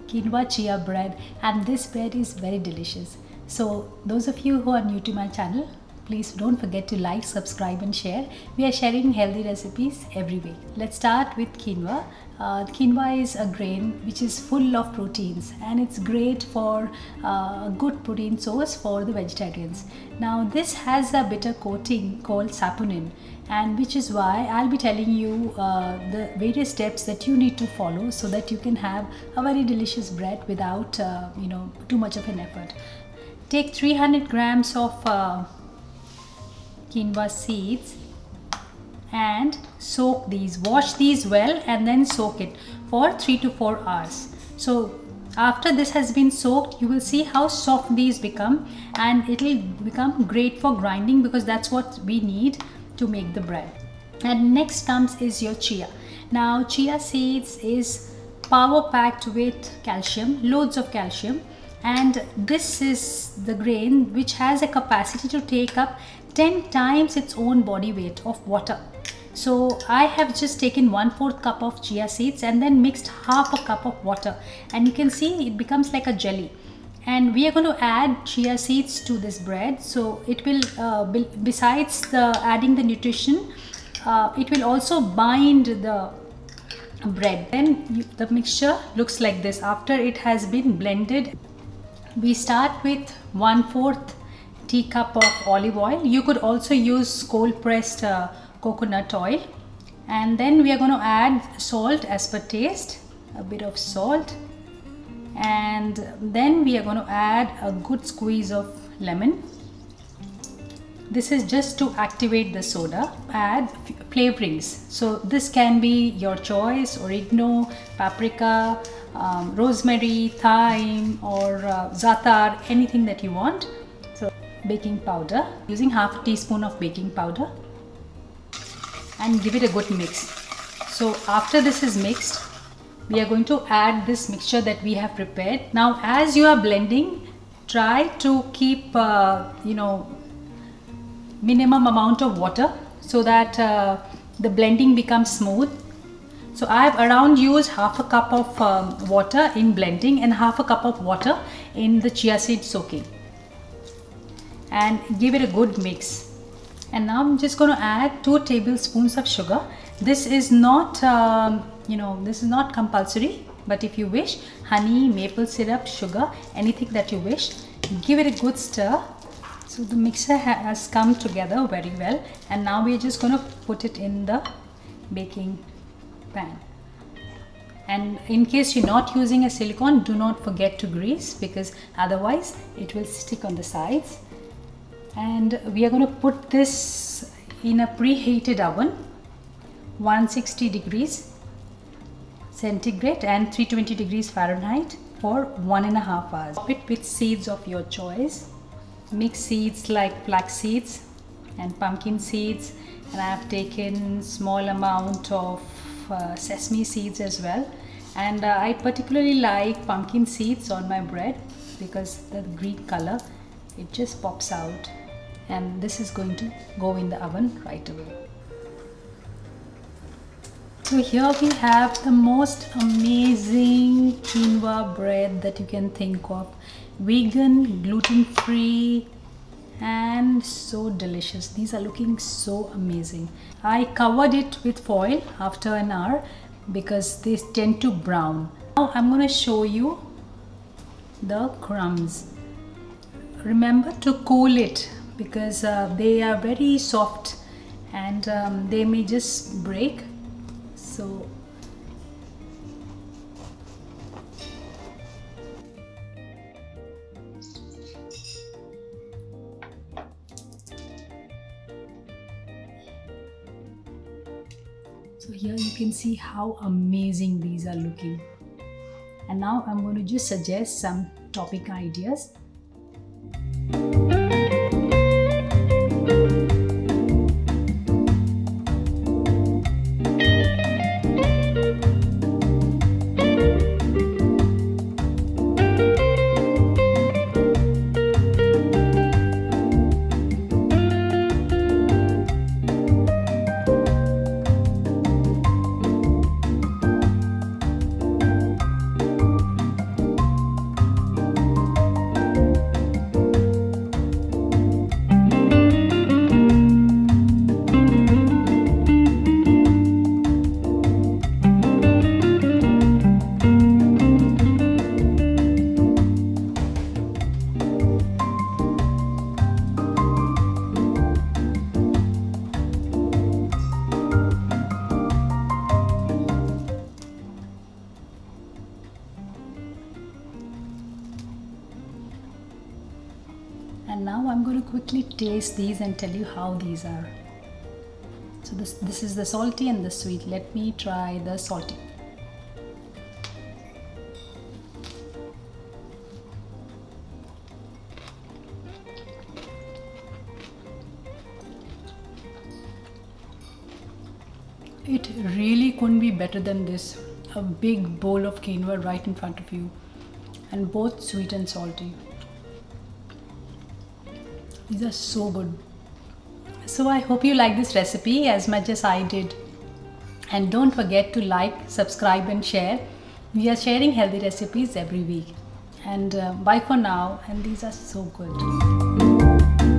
quinoa chia bread, and this bread is very delicious. So those of you who are new to my channel, please don't forget to like, subscribe and share. We are sharing healthy recipes every week. Let's start with quinoa. Quinoa is a grain which is full of proteins, and it's great for a good protein source for the vegetarians. Now this has a bitter coating called saponin, and which is why I'll be telling you the various steps that you need to follow so that you can have a very delicious bread without too much of an effort. Take 300 grams of quinoa seeds and soak these. Wash these well and then soak it for 3 to 4 hours. So after this has been soaked, you will see how soft these become, and it will become great for grinding because that's what we need to make the bread. And next comes is your chia. Now chia seeds is power packed with calcium, loads of calcium, and this is the grain which has a capacity to take up 10 times its own body weight of water. So I have just taken 1/4 cup of chia seeds and then mixed half a cup of water, and you can see it becomes like a jelly. And we are going to add chia seeds to this bread, so it will besides adding the nutrition, it will also bind the bread. Then the mixture looks like this after it has been blended. We start with 1/4 teacup of olive oil. You could also use cold pressed coconut oil, and then we are going to add salt as per taste, a bit of salt, and then we are going to add a good squeeze of lemon. This is just to activate the soda. Add flavorings, so this can be your choice: oregano, paprika, rosemary, thyme, or za'atar, anything that you want. So baking powder, using half a teaspoon of baking powder, and give it a good mix. So after this is mixed, we are going to add this mixture that we have prepared. Now as you are blending, try to keep minimum amount of water so that the blending becomes smooth. So I have around used half a cup of water in blending and half a cup of water in the chia seed soaking, and give it a good mix. And now I'm just going to add 2 tablespoons of sugar. This is not this is not compulsory, but if you wish, honey, maple syrup, sugar, anything that you wish. Give it a good stir. So the mixture has come together very well, and now we're just going to put it in the baking pan. And in case you're not using a silicone, do not forget to grease, because otherwise it will stick on the sides. And we are going to put this in a preheated oven, 160 degrees centigrade and 320 degrees Fahrenheit for 1.5 hours. Top it with seeds of your choice. Mix seeds like flax seeds and pumpkin seeds, and I have taken small amount of sesame seeds as well. And I particularly like pumpkin seeds on my bread because the green color, it just pops out. And this is going to go in the oven right away. So here we have the most amazing quinoa bread that you can think of. Vegan, gluten-free, and so delicious. These are looking so amazing. I covered it with foil after an hour because they tend to brown. Now I'm going to show you the crumbs. Remember to cool it because they are very soft and they may just break. So here you can see how amazing these are looking. And now I'm going to just suggest some topping ideas. And now I'm going to quickly taste these and tell you how these are. So this is the salty and the sweet. Let me try the salty. It really couldn't be better than this. A big bowl of quinoa right in front of you, and both sweet and salty. These are so good. So I hope you like this recipe as much as I did. And don't forget to like, subscribe and share. We are sharing healthy recipes every week. And bye for now. And these are so good.